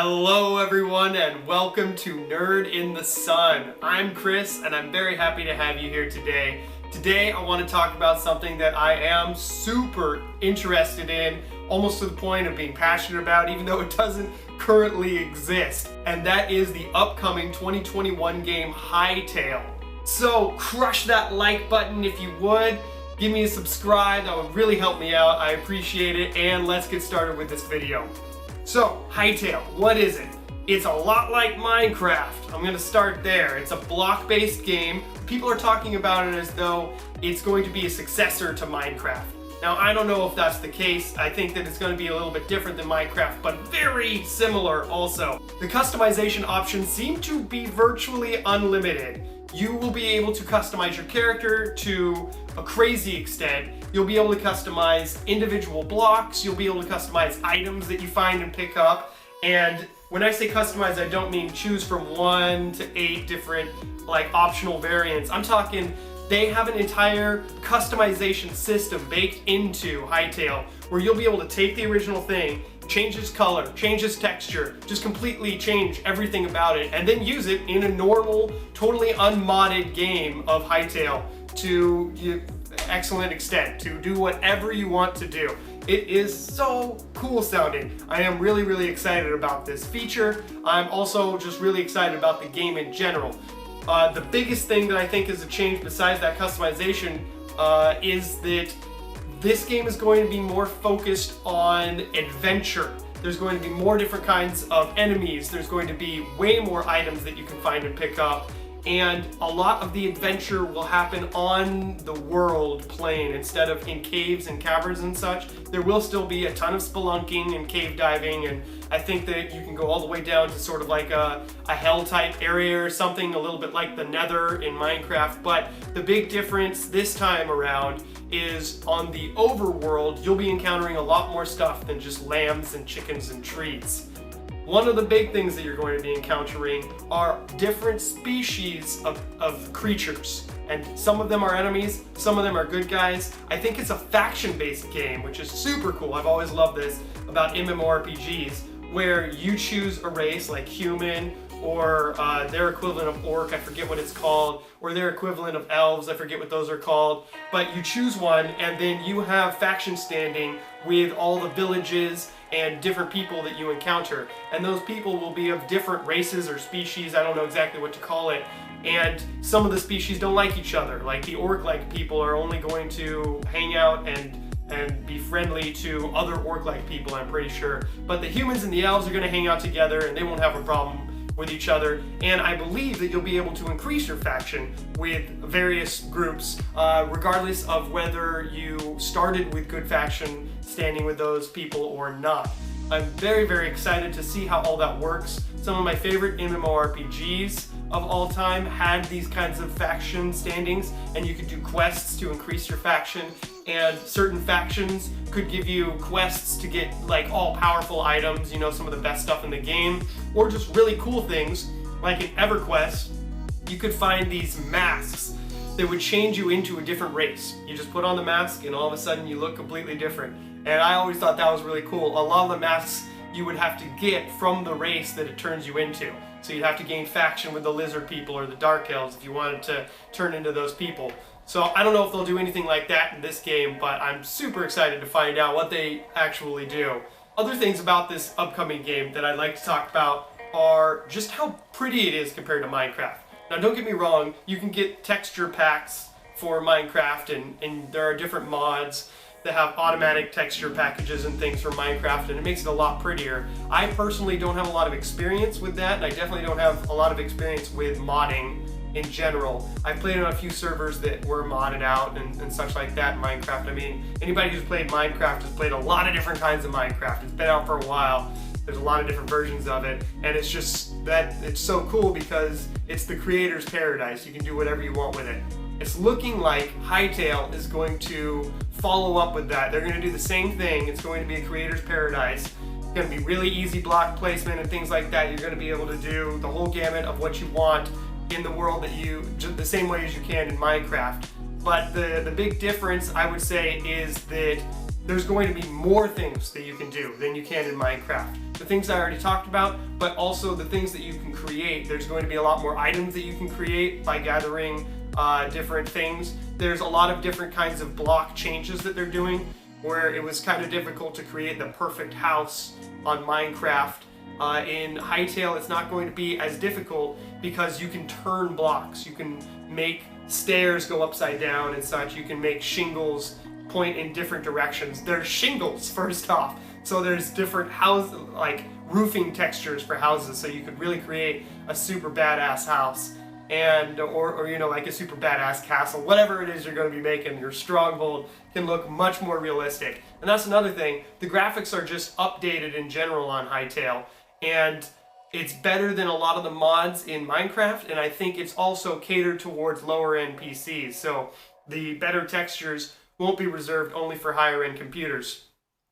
Hello everyone and welcome to Nerd in the Sun. I'm Chris and I'm very happy to have you here today. Today I want to talk about something that I am super interested in, almost to the point of being passionate about, even though it doesn't currently exist. And that is the upcoming 2021 game Hytale. So crush that like button if you would. Give me a subscribe, that would really help me out. I appreciate it, and let's get started with this video. So, Hytale, what is it? It's a lot like Minecraft. I'm gonna start there. It's a block-based game. People are talking about it as though it's going to be a successor to Minecraft. Now, I don't know if that's the case. I think that it's going to be a little bit different than Minecraft, but very similar also. The customization options seem to be virtually unlimited. You will be able to customize your character to a crazy extent. You'll be able to customize individual blocks. You'll be able to customize items that you find and pick up. And when I say customize, I don't mean choose from 1 to 8 different optional variants. I'm talking they have an entire customization system baked into Hytale where you'll be able to take the original thing, change its color, change its texture, just completely change everything about it, and then use it in a normal, totally unmodded game of Hytale to excellent extent, to do whatever you want to do. It is so cool sounding. I am really excited about this feature. I'm also just really excited about the game in general. The biggest thing that I think is a change besides that customization is that this game is going to be more focused on adventure. There's going to be more different kinds of enemies. There's going to be way more items that you can find and pick up. And a lot of the adventure will happen on the world plane instead of in caves and caverns and such. There will still be a ton of spelunking and cave diving, and I think that you can go all the way down to sort of like a hell type area or something, a little bit like the Nether in Minecraft. But the big difference this time around is on the overworld, you'll be encountering a lot more stuff than just lambs and chickens and trees. One of the big things that you're going to be encountering are different species of creatures. And some of them are enemies, some of them are good guys. I think it's a faction-based game, which is super cool. I've always loved this about MMORPGs, where you choose a race like human, or their equivalent of orc, I forget what it's called, or their equivalent of elves, I forget what those are called. But you choose one, and then you have faction standing with all the villages and different people that you encounter. And those people will be of different races or species, I don't know exactly what to call it. And some of the species don't like each other. Like the orc-like people are only going to hang out and be friendly to other orc-like people, I'm pretty sure. But the humans and the elves are gonna hang out together and they won't have a problem with each other, and I believe that you'll be able to increase your faction with various groups, regardless of whether you started with good faction standing with those people or not. I'm very excited to see how all that works. Some of my favorite MMORPGs of all time had these kinds of faction standings, and you could do quests to increase your faction, and certain factions could give you quests to get all powerful items, some of the best stuff in the game, or just really cool things. Like in EverQuest, you could find these masks that would change you into a different race. You just put on the mask and all of a sudden you look completely different. And I always thought that was really cool. A lot of the masks you would have to get from the race that it turns you into. So you'd have to gain faction with the lizard people or the dark elves if you wanted to turn into those people. So I don't know if they'll do anything like that in this game, but I'm super excited to find out what they actually do. Other things about this upcoming game that I'd like to talk about are just how pretty it is compared to Minecraft. Now don't get me wrong, you can get texture packs for Minecraft, and there are different mods that have automatic texture packages and things for Minecraft, and it makes it a lot prettier. I personally don't have a lot of experience with that, and I definitely don't have a lot of experience with modding in general. I've played on a few servers that were modded out and such like that in Minecraft. I mean, anybody who's played Minecraft has played a lot of different kinds of Minecraft. It's been out for a while. There's a lot of different versions of it, and it's just that it's so cool because it's the creator's paradise. You can do whatever you want with it. It's looking like Hytale is going to follow up with that. They're going to do the same thing. It's going to be a creator's paradise. It's going to be really easy block placement and things like that. You're going to be able to do the whole gamut of what you want in the world the same way as you can in Minecraft. But the big difference, I would say, is that there's going to be more things that you can do than you can in Minecraft. the things I already talked about, but also the things that you can create. There's going to be a lot more items that you can create by gathering different things. There's a lot of different kinds of block changes that they're doing, where it was kind of difficult to create the perfect house on Minecraft. In Hytale, it's not going to be as difficult because you can turn blocks. You can make stairs go upside down and such. You can make shingles point in different directions. There's shingles, first off. So there's different house, like roofing textures for houses, so you could really create a super badass house, and or you know, like a super badass castle. Whatever it is you're going to be making, your stronghold can look much more realistic. And that's another thing. The graphics are just updated in general on Hytale, and it's better than a lot of the mods in Minecraft, and I think it's also catered towards lower end PCs. So the better textures won't be reserved only for higher end computers,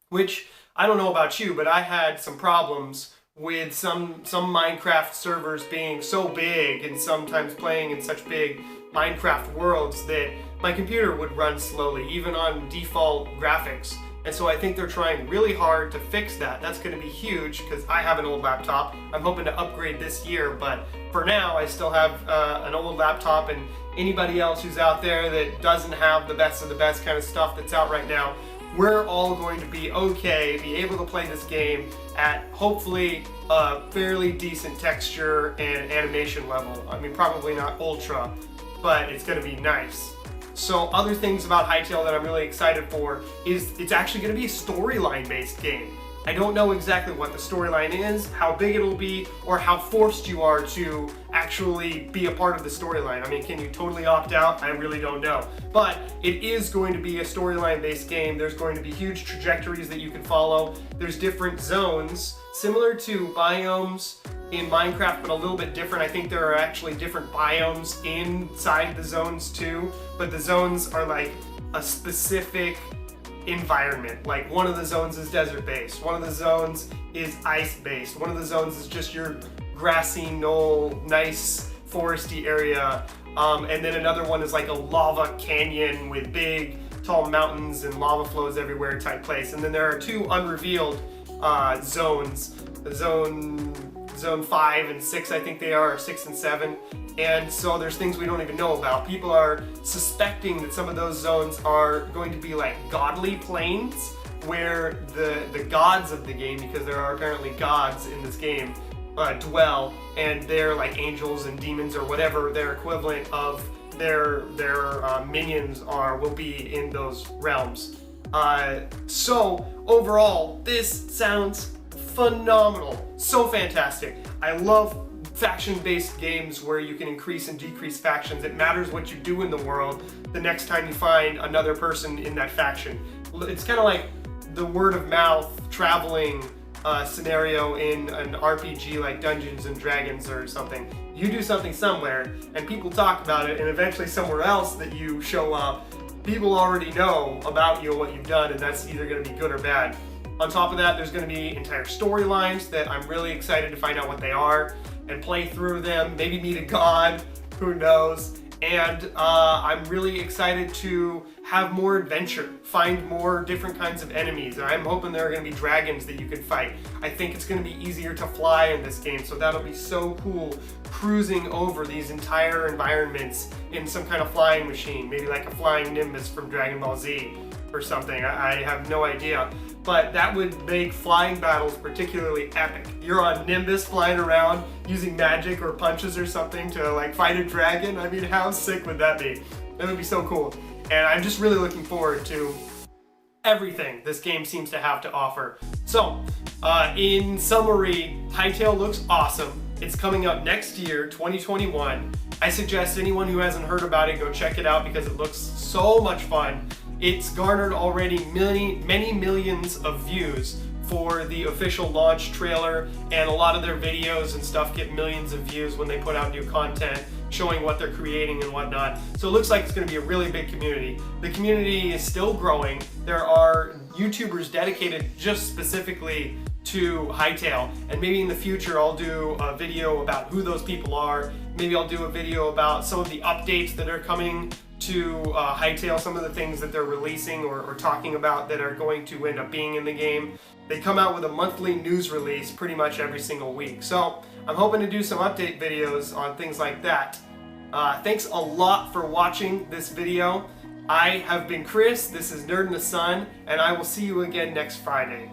which I don't know about you, but I had some problems with some Minecraft servers being so big and sometimes playing in such big Minecraft worlds that my computer would run slowly, even on default graphics. And so I think they're trying really hard to fix that. That's going to be huge because I have an old laptop. I'm hoping to upgrade this year, but for now I still have an old laptop, and anybody else who's out there that doesn't have the best of the best kind of stuff that's out right now, we're all going to be okay, be able to play this game at hopefully a fairly decent texture and animation level. I mean, probably not ultra, but it's going to be nice. So other things about Hytale that I'm really excited for is it's actually going to be a storyline based game. I don't know exactly what the storyline is, how big it'll be, or how forced you are to actually be a part of the storyline. I mean, can you totally opt out? I really don't know. But it is going to be a storyline based game. There's going to be huge trajectories that you can follow. There's different zones, similar to biomes in Minecraft, but a little bit different. I think there are actually different biomes inside the zones too, but the zones are like a specific environment. Like one of the zones is desert based, one of the zones is ice based, one of the zones is just your grassy knoll, nice foresty area, and then another one is like a lava canyon with big tall mountains and lava flows everywhere type place. And then there are two unrevealed zones, zone 5 and 6, I think they are, 6 and 7. And so there's things we don't even know about. People are suspecting that some of those zones are going to be like godly plains, where the gods of the game, because there are apparently gods in this game, dwell, and they're like angels and demons or whatever their equivalent of their minions will be in those realms. So overall, this sounds phenomenal, so fantastic. I love faction-based games where you can increase and decrease factions. It matters what you do in the world the next time you find another person in that faction. It's kind of like the word of mouth traveling scenario in an RPG like Dungeons and Dragons or something. You do something somewhere and people talk about it, and eventually somewhere else that you show up, people already know about you and what you've done, and that's either going to be good or bad. On top of that, there's going to be entire storylines that I'm really excited to find out what they are and play through them, maybe meet a god, who knows. And I'm really excited to have more adventure, find more different kinds of enemies. I'm hoping there are going to be dragons that you can fight. I think it's going to be easier to fly in this game, so that'll be so cool, cruising over these entire environments in some kind of flying machine, maybe like a flying Nimbus from Dragon Ball Z or something. I have no idea. But that would make flying battles particularly epic. You're on Nimbus flying around using magic or punches or something to like fight a dragon. I mean, how sick would that be? That would be so cool. And I'm just really looking forward to everything this game seems to have to offer. So, in summary, Hytale looks awesome. It's coming up next year, 2021. I suggest anyone who hasn't heard about it go check it out because it looks so much fun. It's garnered already many millions of views for the official launch trailer, and a lot of their videos and stuff get millions of views when they put out new content showing what they're creating and whatnot. So it looks like it's going to be a really big community. The community is still growing. There are YouTubers dedicated just specifically to Hytale, and maybe in the future I'll do a video about who those people are. Maybe I'll do a video about some of the updates that are coming to Hytale, some of the things that they're releasing or talking about that are going to end up being in the game. They come out with a monthly news release pretty much every single week. So I'm hoping to do some update videos on things like that. Thanks a lot for watching this video. I have been Chris, this is Nerd in the Sun, and I will see you again next Friday.